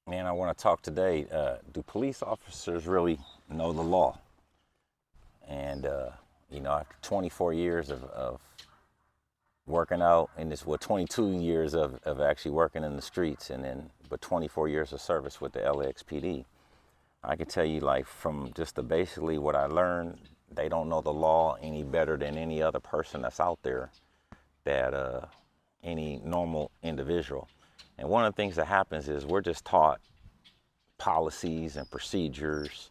Man, I want to talk today. Do police officers really know the law? And, after 24 years of working out in this, 22 years of actually working in the streets, and then, but 24 years of service with the LAXPD, I can tell you, like, from just the basically what I learned, they don't know the law any better than any other person that's out there, that any normal individual. And one of the things that happens is we're just taught policies and procedures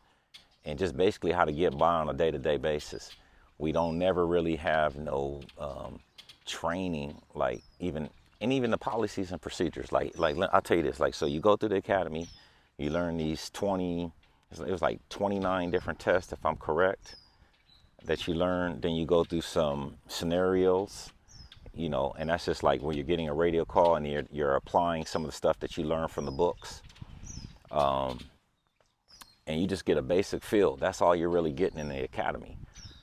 and just basically how to get by on a day-to-day basis. We don't never really have no training, like even the policies and procedures. Like I'll tell you this. Like, so you go through the academy, you learn these 20. It was like 29 different tests, if I'm correct, that you learn. Then you go through some scenarios, and that's just like when you're getting a radio call and you're applying some of the stuff that you learn from the books. And you just get a basic feel. That's all you're really getting in the academy.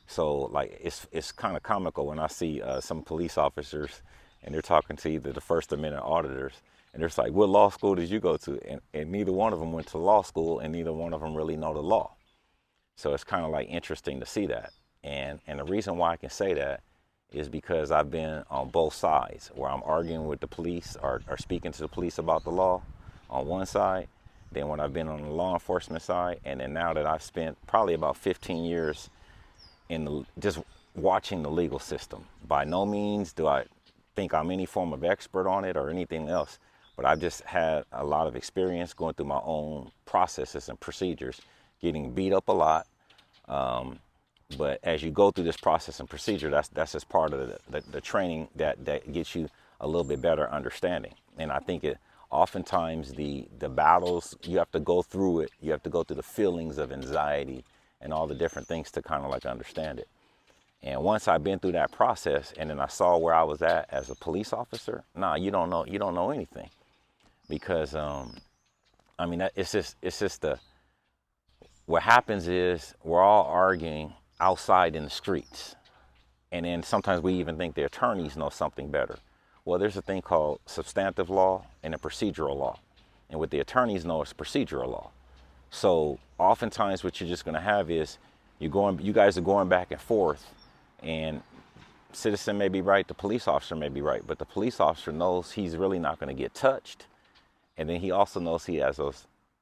So like it's kind of comical when I see some police officers and they're talking to either the First Amendment auditors, and they're just like, "What law school did you go to?" And neither one of them went to law school, and neither one of them really know the law. So it's kind of like interesting to see that. And the reason why I can say that is because I've been on both sides, where I'm arguing with the police or speaking to the police about the law on one side, then when I've been on the law enforcement side, and then now that I've spent probably about 15 years just watching the legal system. By no means do I think I'm any form of expert on it or anything else, but I've just had a lot of experience going through my own processes and procedures, getting beat up a lot. But as you go through this process and procedure, that's just part of the training that gets you a little bit better understanding. And I think it oftentimes the battles, you have to go through it. You have to go through the feelings of anxiety and all the different things to kind of like understand it. And once I've been through that process, and then I saw where I was at as a police officer, nah, you don't know anything, because I mean, it's just the what happens is we're all arguing outside in the streets, and then sometimes we even think the attorneys know something better. Well, there's a thing called substantive law and a procedural law, and what the attorneys know is procedural law. So oftentimes what you're just going to have is you guys are going back and forth, and citizen may be right, the police officer may be right, but the police officer knows he's really not going to get touched. And then he also knows he has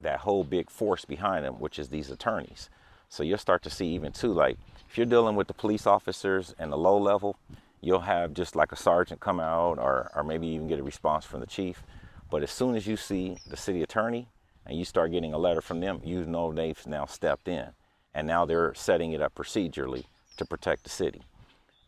that whole big force behind him, which is these attorneys. So you'll start to see even too, like if you're dealing with the police officers and the low level, you'll have just like a sergeant come out, or maybe even get a response from the chief. But as soon as you see the city attorney and you start getting a letter from them, you know they've now stepped in, and now they're setting it up procedurally to protect the city.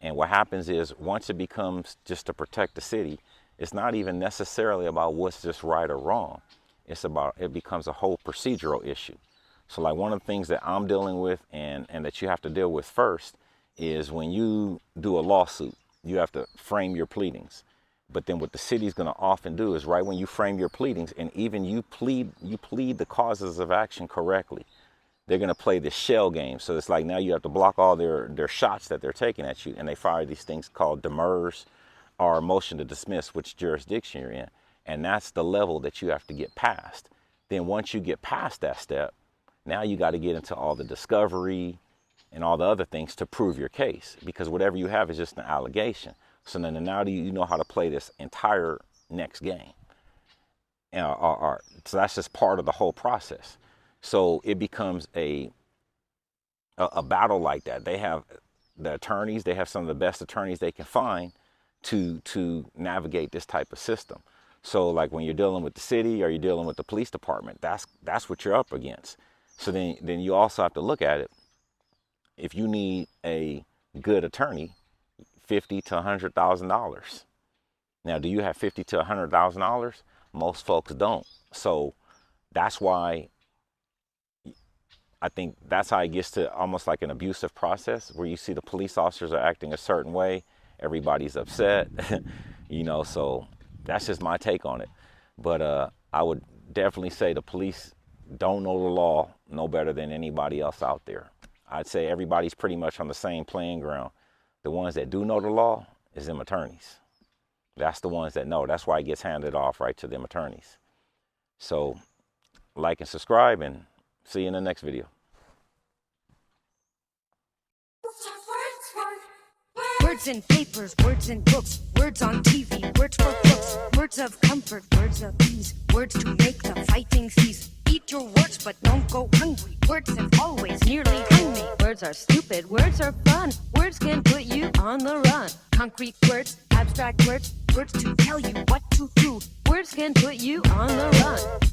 And what happens is once it becomes just to protect the city, it's not even necessarily about what's just right or wrong. It becomes a whole procedural issue. So like one of the things that I'm dealing with, and that you have to deal with first, is when you do a lawsuit, you have to frame your pleadings. But then what the city's going to often do is right when you frame your pleadings, and even you plead the causes of action correctly, they're going to play this shell game. So it's like now you have to block all their shots that they're taking at you, and they fire these things called demurs, or motion to dismiss, which jurisdiction you're in. And that's the level that you have to get past. Then once you get past that step, now you got to get into all the discovery and all the other things to prove your case, because whatever you have is just an allegation. So then now you know how to play this entire next game. So that's just part of the whole process. So it becomes a battle like that. They have the attorneys. They have some of the best attorneys they can find to navigate this type of system. So like when you're dealing with the city or you're dealing with the police department, that's what you're up against. So then you also have to look at it. If you need a good attorney, $50,000 to $100,000. Now, do you have $50,000 to $100,000? Most folks don't. So that's why I think that's how it gets to almost like an abusive process, where you see the police officers are acting a certain way, everybody's upset, so that's just my take on it. But I would definitely say the police don't know the law no better than anybody else out there. I'd say everybody's pretty much on the same playing ground. The ones that do know the law is them attorneys. That's the ones that know. That's why it gets handed off right to them attorneys. So like and subscribe, and see you in the next video. Words in papers, words in books, words on TV, words for books, words of comfort, words of ease, words to make the fighting cease. Eat your words, but don't go hungry. Words have always nearly hung me. Words are stupid, words are fun. Words can put you on the run. Concrete words, abstract words, words to tell you what to do. Words can put you on the run.